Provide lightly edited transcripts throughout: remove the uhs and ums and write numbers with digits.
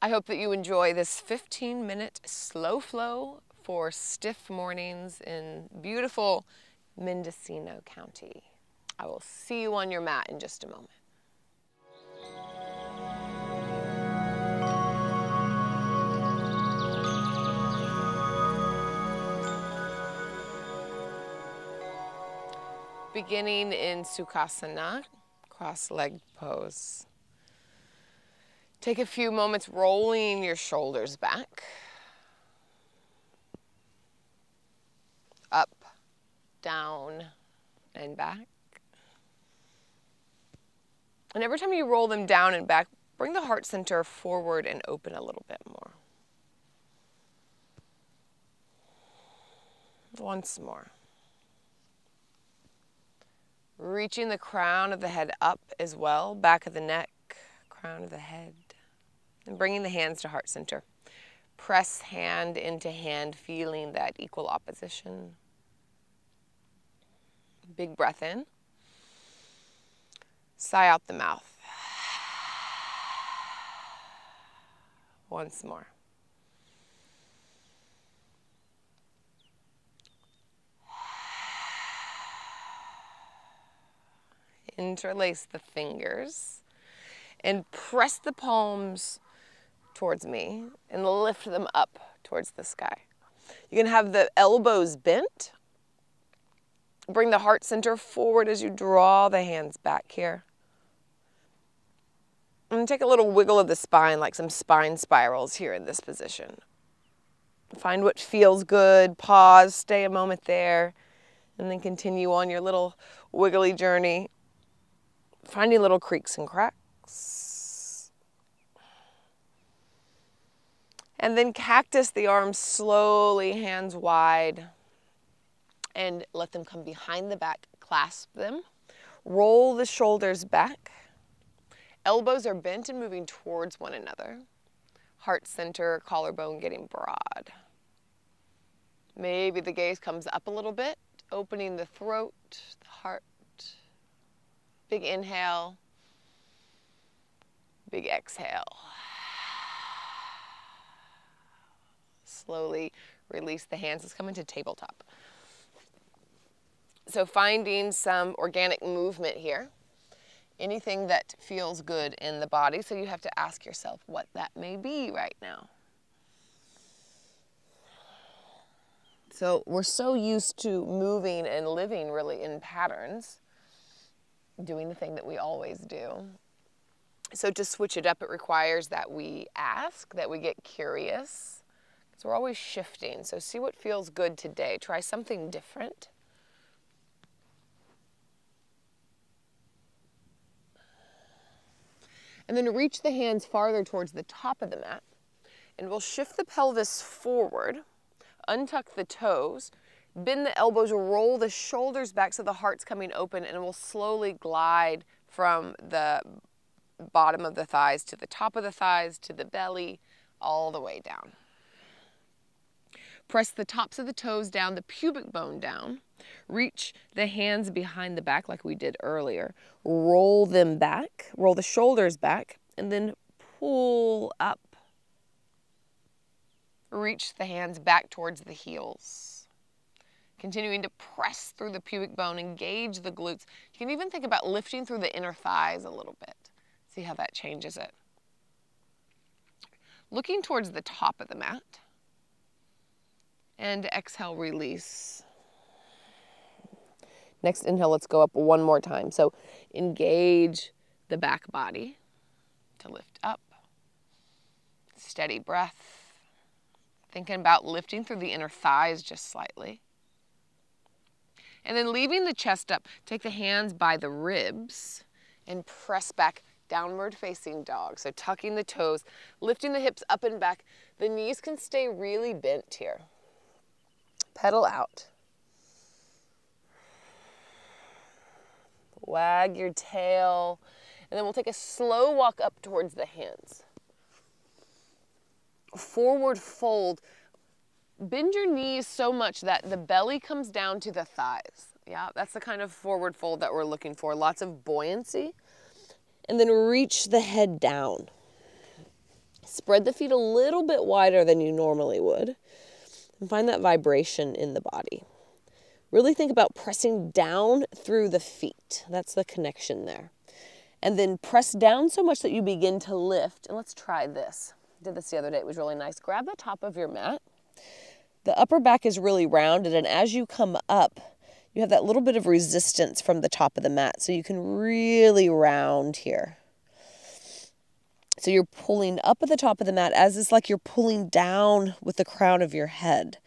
I hope that you enjoy this 15-minute slow flow for stiff mornings in beautiful Mendocino County. I will see you on your mat in just a moment. Beginning in Sukhasana, cross-legged pose. Take a few moments rolling your shoulders back, up, down, and back. And every time you roll them down and back, bring the heart center forward and open a little bit more. Once more. Reaching the crown of the head up as well, back of the neck, crown of the head. And bringing the hands to heart center. Press hand into hand, feeling that equal opposition. Big breath in. Sigh out the mouth. Once more. Interlace the fingers and press the palms towards me and lift them up towards the sky. You can have the elbows bent. Bring the heart center forward as you draw the hands back here. And take a little wiggle of the spine, like some spine spirals here in this position. Find what feels good, pause, stay a moment there, and then continue on your little wiggly journey. Finding little creaks and cracks. And then cactus the arms slowly, hands wide. And let them come behind the back. Clasp them. Roll the shoulders back. Elbows are bent and moving towards one another. Heart center, collarbone getting broad. Maybe the gaze comes up a little bit, opening the throat, the heart. Big inhale, big exhale. Slowly release the hands. Let's come into tabletop. So finding some organic movement here. Anything that feels good in the body. So you have to ask yourself what that may be right now. So we're so used to moving and living really in patterns. Doing the thing that we always do. So to switch it up, it requires that we ask, that we get curious. Because we're always shifting. So see what feels good today. Try something different. And then reach the hands farther towards the top of the mat. And we'll shift the pelvis forward. Untuck the toes. Bend the elbows, roll the shoulders back so the heart's coming open, and we'll slowly glide from the bottom of the thighs to the top of the thighs to the belly, all the way down. Press the tops of the toes down, the pubic bone down. Reach the hands behind the back like we did earlier. Roll them back, roll the shoulders back, and then pull up. Reach the hands back towards the heels. Continuing to press through the pubic bone, engage the glutes. You can even think about lifting through the inner thighs a little bit. See how that changes it. Looking towards the top of the mat. And exhale, release. Next inhale, let's go up one more time. So engage the back body to lift up. Steady breath. Thinking about lifting through the inner thighs just slightly. And then leaving the chest up, take the hands by the ribs and press back, downward facing dog. So tucking the toes, lifting the hips up and back. The knees can stay really bent here. Pedal out. Wag your tail. And then we'll take a slow walk up towards the hands. Forward fold. Bend your knees so much that the belly comes down to the thighs. Yeah, that's the kind of forward fold that we're looking for. Lots of buoyancy. And then reach the head down. Spread the feet a little bit wider than you normally would and find that vibration in the body. Really think about pressing down through the feet. That's the connection there. And then press down so much that you begin to lift. And let's try this. I did this the other day. It was really nice. Grab the top of your mat. The upper back is really rounded, and as you come up, you have that little bit of resistance from the top of the mat, so you can really round here. So you're pulling up at the top of the mat as it's like you're pulling down with the crown of your head.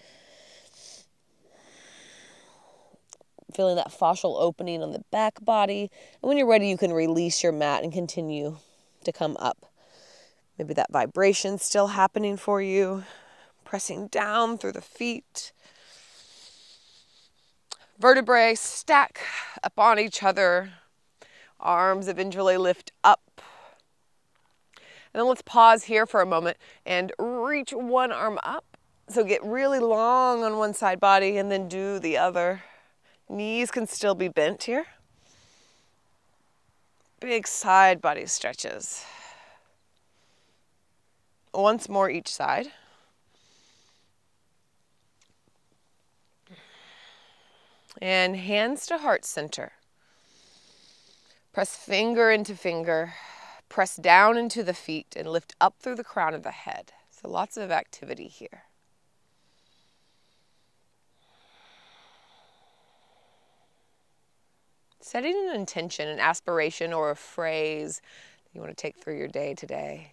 Feeling that fascial opening on the back body. And when you're ready, you can release your mat and continue to come up. Maybe that vibration's still happening for you. Pressing down through the feet. Vertebrae stack up on each other. Arms eventually lift up. And then let's pause here for a moment and reach one arm up. So get really long on one side body and then do the other. Knees can still be bent here. Big side body stretches. Once more each side. And hands to heart center. Press finger into finger. Press down into the feet and lift up through the crown of the head. So lots of activity here. Setting an intention, an aspiration, or a phrase you want to take through your day today.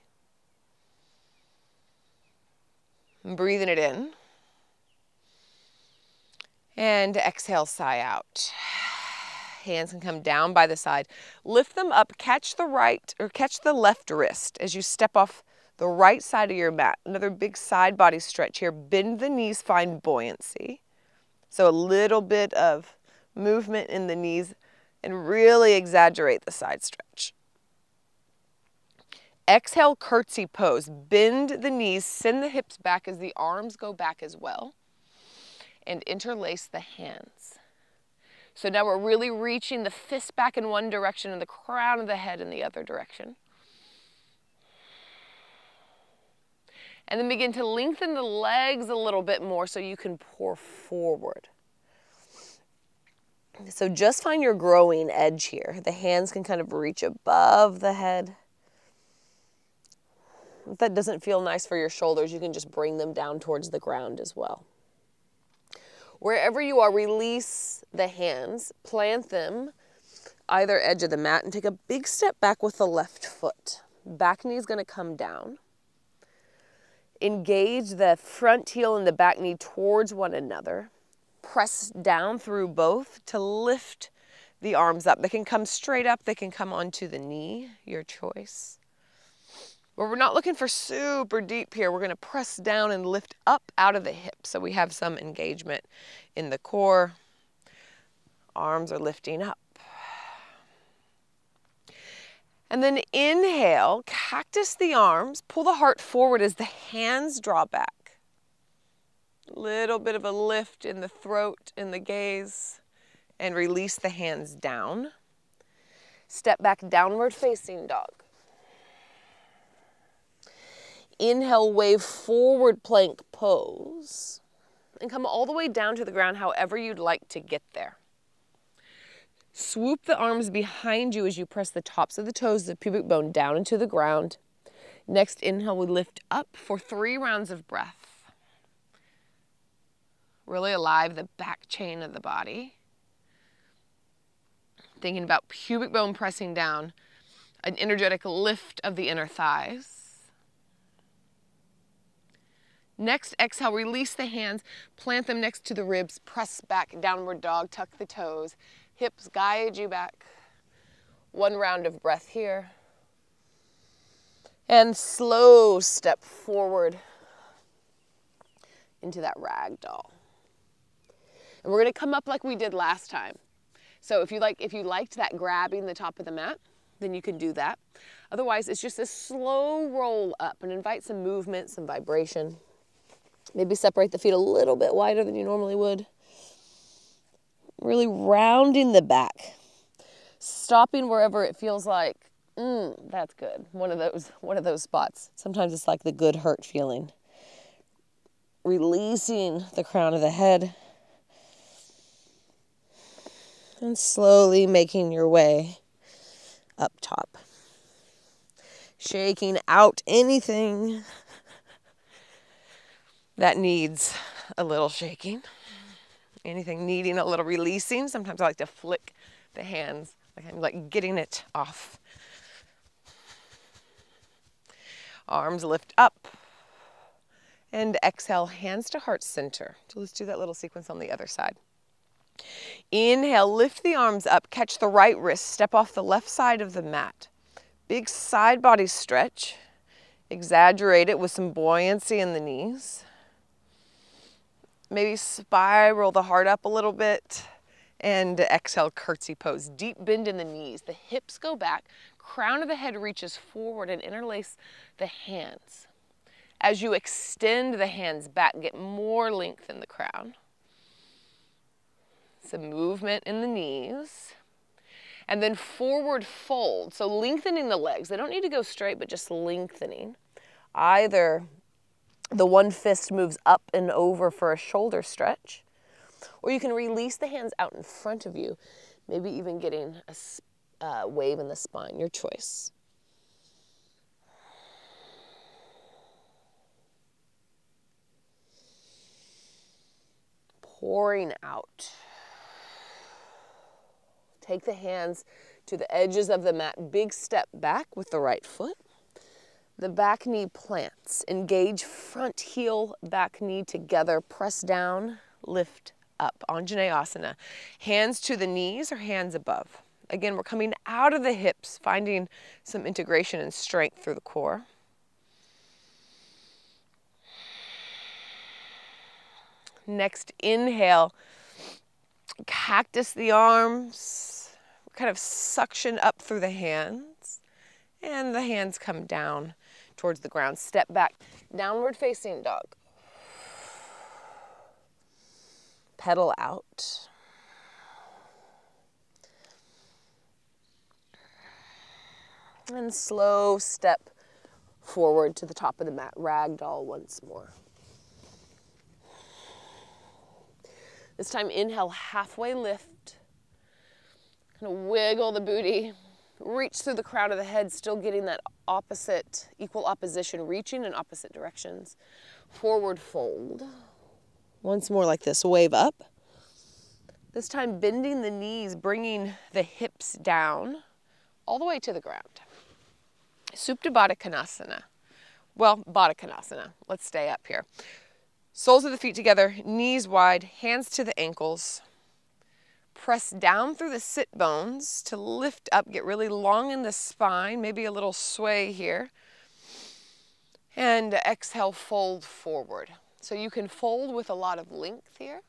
And breathing it in. And exhale, sigh out. Hands can come down by the side. Lift them up, catch the left wrist as you step off the right side of your mat. Another big side body stretch here. Bend the knees, find buoyancy. So a little bit of movement in the knees and really exaggerate the side stretch. Exhale, curtsy pose. Bend the knees, send the hips back as the arms go back as well. And interlace the hands. So now we're really reaching the fist back in one direction and the crown of the head in the other direction. And then begin to lengthen the legs a little bit more so you can pour forward. So just find your growing edge here. The hands can kind of reach above the head. If that doesn't feel nice for your shoulders, you can just bring them down towards the ground as well. Wherever you are, release the hands, plant them either edge of the mat and take a big step back with the left foot. Back knee is going to come down. Engage the front heel and the back knee towards one another. Press down through both to lift the arms up. They can come straight up, they can come onto the knee, your choice. But we're not looking for super deep here. We're going to press down and lift up out of the hips. So we have some engagement in the core. Arms are lifting up. And then inhale, cactus the arms, pull the heart forward as the hands draw back. Little bit of a lift in the throat, in the gaze, and release the hands down. Step back, downward facing dog. Inhale, wave forward plank pose. And come all the way down to the ground however you'd like to get there. Swoop the arms behind you as you press the tops of the toes, the pubic bone down into the ground. Next inhale, we lift up for 3 rounds of breath. Really alive the back chain of the body. Thinking about pubic bone pressing down, an energetic lift of the inner thighs. Next, exhale, release the hands, plant them next to the ribs, press back, downward dog, tuck the toes, hips guide you back. 1 round of breath here. And slow step forward into that rag doll. And we're going to come up like we did last time. So if you liked that grabbing the top of the mat, then you can do that. Otherwise, it's just a slow roll up and invite some movement, some vibration. Maybe separate the feet a little bit wider than you normally would. Really rounding the back. Stopping wherever it feels like That's good. One of those spots. Sometimes it's like the good hurt feeling. Releasing the crown of the head and slowly making your way up top. Shaking out anything that needs a little shaking. Anything needing a little releasing. Sometimes I like to flick the hands, like I'm like getting it off. Arms lift up. And exhale, hands to heart center. So let's do that little sequence on the other side. Inhale, lift the arms up, catch the right wrist, step off the left side of the mat. Big side body stretch. Exaggerate it with some buoyancy in the knees. Maybe spiral the heart up a little bit. And exhale, curtsy pose. Deep bend in the knees. The hips go back. Crown of the head reaches forward and interlace the hands. As you extend the hands back, get more length in the crown. Some movement in the knees. And then forward fold. So lengthening the legs. They don't need to go straight, but just lengthening. Either the one fist moves up and over for a shoulder stretch, or you can release the hands out in front of you, maybe even getting a wave in the spine, your choice. Pouring out. Take the hands to the edges of the mat. Big step back with the right foot. The back knee plants. Engage front heel, back knee together. Press down, lift up. Anjaneyasana. Hands to the knees or hands above. Again, we're coming out of the hips, finding some integration and strength through the core. Next, inhale. Cactus the arms. Kind of suction up through the hands. And the hands come down towards the ground. Step back. Downward facing dog. Pedal out. And slow step forward to the top of the mat. Ragdoll once more. This time, inhale, halfway lift. Kind of wiggle the booty. Reach through the crown of the head, still getting that opposite, equal opposition, reaching in opposite directions. Forward fold. Once more like this, wave up. This time, bending the knees, bringing the hips down all the way to the ground. Supta Baddha Konasana. Well, Baddha Konasana. Let's stay up here. Soles of the feet together, knees wide, hands to the ankles. Press down through the sit bones to lift up, get really long in the spine, maybe a little sway here. And exhale, fold forward. So you can fold with a lot of length here,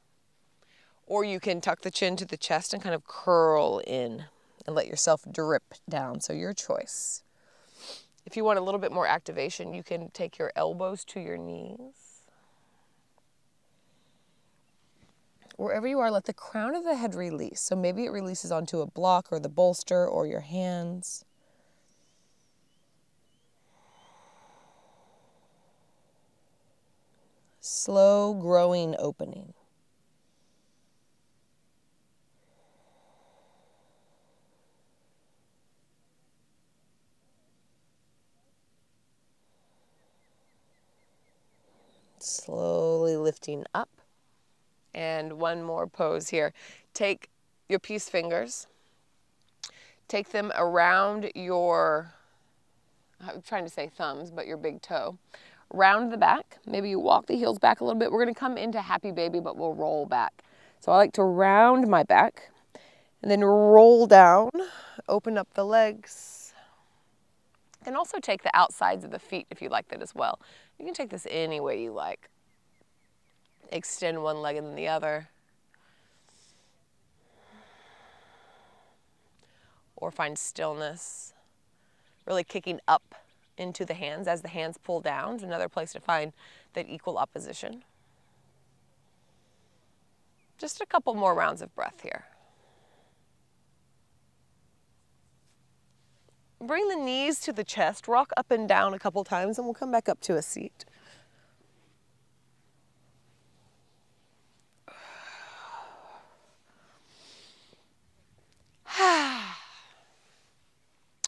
or you can tuck the chin to the chest and kind of curl in and let yourself drip down. So your choice. If you want a little bit more activation, you can take your elbows to your knees. Wherever you are, let the crown of the head release. So maybe it releases onto a block or the bolster or your hands. Slow growing opening. Slowly lifting up. And one more pose here. Take your peace fingers. Take them around your, I'm trying to say thumbs, but your big toe. Round the back. Maybe you walk the heels back a little bit. We're going to come into happy baby, but we'll roll back. So I like to round my back and then roll down. Open up the legs. And also take the outsides of the feet if you like that as well. You can take this any way you like. Extend one leg and then the other. Or find stillness. Really kicking up into the hands as the hands pull down. It's another place to find that equal opposition. Just a couple more rounds of breath here. bring the knees to the chest, rock up and down a couple times, and we'll come back up to a seat.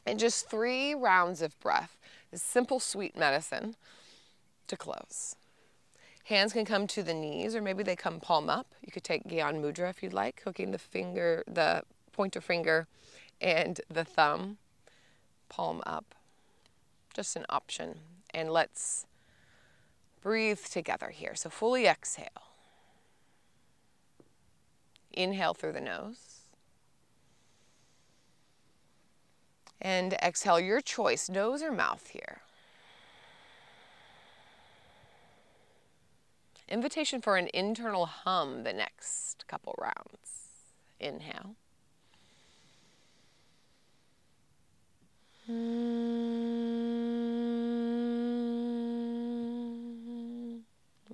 And just 3 rounds of breath. This simple, sweet medicine to close. Hands can come to the knees, or maybe they come palm up. You could take Gyan Mudra if you'd like, hooking the pointer finger and the thumb palm up. Just an option. And let's breathe together here. So fully exhale. Inhale through the nose. And exhale, your choice, nose or mouth here. Invitation for an internal hum the next couple rounds. Inhale.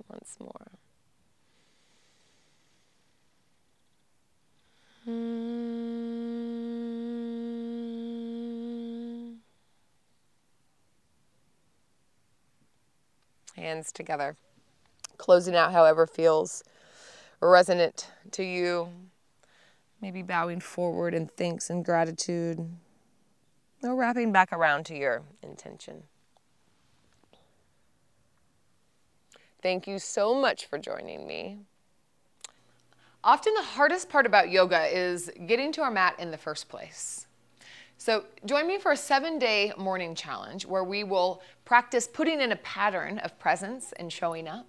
Once more. Hands together. Closing out however feels resonant to you. Maybe bowing forward in thanks and gratitude. Or wrapping back around to your intention. Thank you so much for joining me. Often the hardest part about yoga is getting to our mat in the first place. So join me for a 7-day morning challenge where we will practice putting in a pattern of presence and showing up.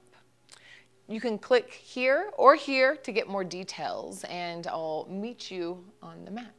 You can click here or here to get more details, and I'll meet you on the mat.